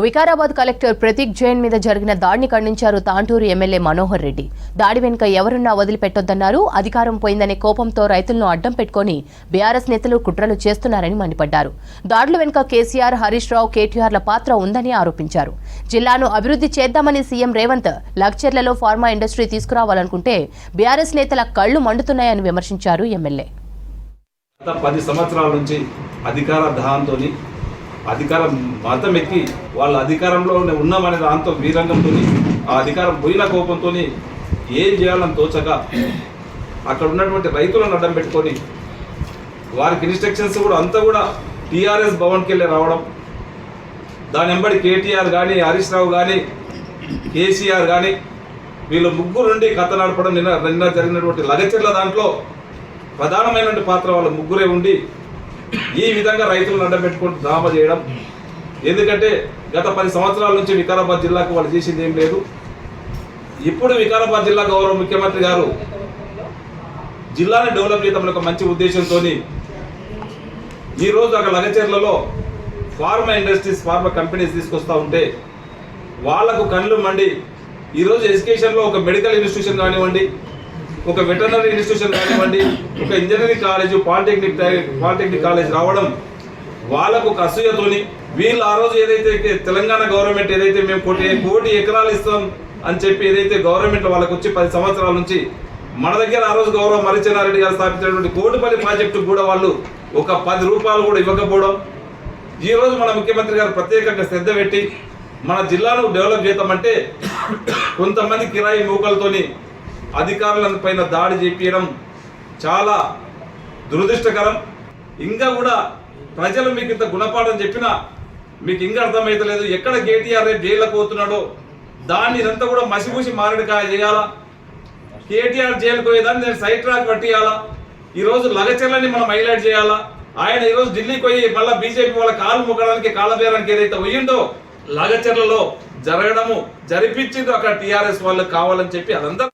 Vikarabad collector Prateek Jain మీద జరిగిన దాడిని ఖండించారు తాంటూరు ఎమ్మెల్యే మనోహర్ రెడ్డి. దాడి వెనుక ఎవరున్నా వదిలిపెట్టొద్దన్నారు. అధికారం పోయిందనే కోపంతో రైతులను అడ్డం పెట్టుకుని బీఆర్ఎస్ నేతలు కుట్రలు చేస్తున్నారని మండిపడ్డారు. దాడుల వెనుక కేసీఆర్, హరీష్ రావు, కేటీఆర్ల పాత్ర ఉందని ఆరోపించారు. జిల్లాను అభివృద్ధి చేద్దామని సీఎం రేవంత్ లగ్చెర్లలో ఫార్మా ఇండస్ట్రీ తీసుకురావాలనుకుంటే బీఆర్ఎస్ నేతల కళ్లు మండుతున్నాయని విమర్శించారు ఎమ్మెల్యే. 10 సంవత్సరాల నుంచి అధికార దాహంతోని అధికారం మతం ఎక్కి వాళ్ళ అధికారంలో ఉన్నామనే దాంతో వీరంగంతో ఆ అధికారం పోయిన కోపంతో ఏం చేయాలని తోచక అక్కడ ఉన్నటువంటి రైతులను అడ్డం పెట్టుకొని వారికి ఇన్స్ట్రక్షన్స్ కూడా అంతా కూడా టీఆర్ఎస్ భవన్కి వెళ్ళి రావడం, దాని వెంబడి కేటీఆర్ కానీ, హరీష్ రావు కానీ, కేసీఆర్ కానీ వీళ్ళు ముగ్గురు నుండి కథ నడపడం. నిన్న జరిగినటువంటి లగచెర్ల దాంట్లో ప్రధానమైనటువంటి పాత్ర వాళ్ళ ముగ్గురే ఉండి ఈ విధంగా రైతులను అడ్డబెట్టుకుంటూ డ్రామా చేయడం. ఎందుకంటే గత 10 సంవత్సరాల నుంచి వికారాబాద్ జిల్లాకు వాళ్ళు చేసింది ఏం లేదు. ఇప్పుడు వికారాబాద్ జిల్లా గౌరవ ముఖ్యమంత్రి గారు జిల్లాని డెవలప్ చేయడం ఒక మంచి ఉద్దేశంతో ఈరోజు అక్కడ లగచెర్లలో ఫార్మా ఇండస్ట్రీస్, ఫార్మా కంపెనీస్ తీసుకొస్తూ ఉంటే వాళ్లకు కళ్ళు మండి ఈరోజు ఎడ్యుకేషన్లో ఒక మెడికల్ ఇన్స్టిట్యూషన్ కానివ్వండి, ఒక వెటర్నరీ ఇన్స్టిట్యూషన్ కానివ్వండి, ఒక ఇంజనీరింగ్ కాలేజ్, పాలిటెక్నిక్ కాలేజ్ రావడం వాళ్ళకు ఒక అసూయతోని వీళ్ళు ఆ రోజు ఏదైతే తెలంగాణ గవర్నమెంట్ ఏదైతే మేము కోటి ఎకరాలు ఇస్తాం అని చెప్పి ఏదైతే గవర్నమెంట్ వాళ్ళకు వచ్చి 10 సంవత్సరాల నుంచి మన దగ్గర ఆ రోజు గౌరవ మరిచెన్నారెడ్డి గారు స్థాపించినటువంటి కోటిపల్లి ప్రాజెక్టు కూడా వాళ్ళు ఒక 10 రూపాయలు కూడా ఇవ్వకపోవడం. ఈరోజు మన ముఖ్యమంత్రి గారు ప్రత్యేకంగా శ్రద్ధ పెట్టి మన జిల్లాను డెవలప్ చేద్దామంటే కొంతమంది కిరాయి మూకలతోని అధికారుల పైన దాడి చేపించడం చాలా దురదృష్టకరం. ఇంకా కూడా ప్రజలు మీకు ఇంత గుణపాఠం చెప్పినా మీకు ఇంకా అర్థమవుతలేదు. ఎక్కడ కేటీఆర్ రేపు జైలుకు పోతున్నాడో దాన్ని ఇదంతా కూడా మసిపూసి మారడికాయ చేయాలా, కేటీఆర్ జైలుకు పోయేదాన్ని నేను సైడ్ ట్రాక్ పట్టియాలా, ఈరోజు లగచెర్లని మనం హైలైట్ చేయాలా. ఆయన ఈరోజు ఢిల్లీకి పోయి మళ్ళీ బీజేపీ వాళ్ళ కాలు మొక్కడానికి కాలబేరానికి ఏదైతే పోయిండో లగచెర్లలో జరిపించిందో అక్కడ టీఆర్ఎస్ వాళ్ళు కావాలని చెప్పి అదంతా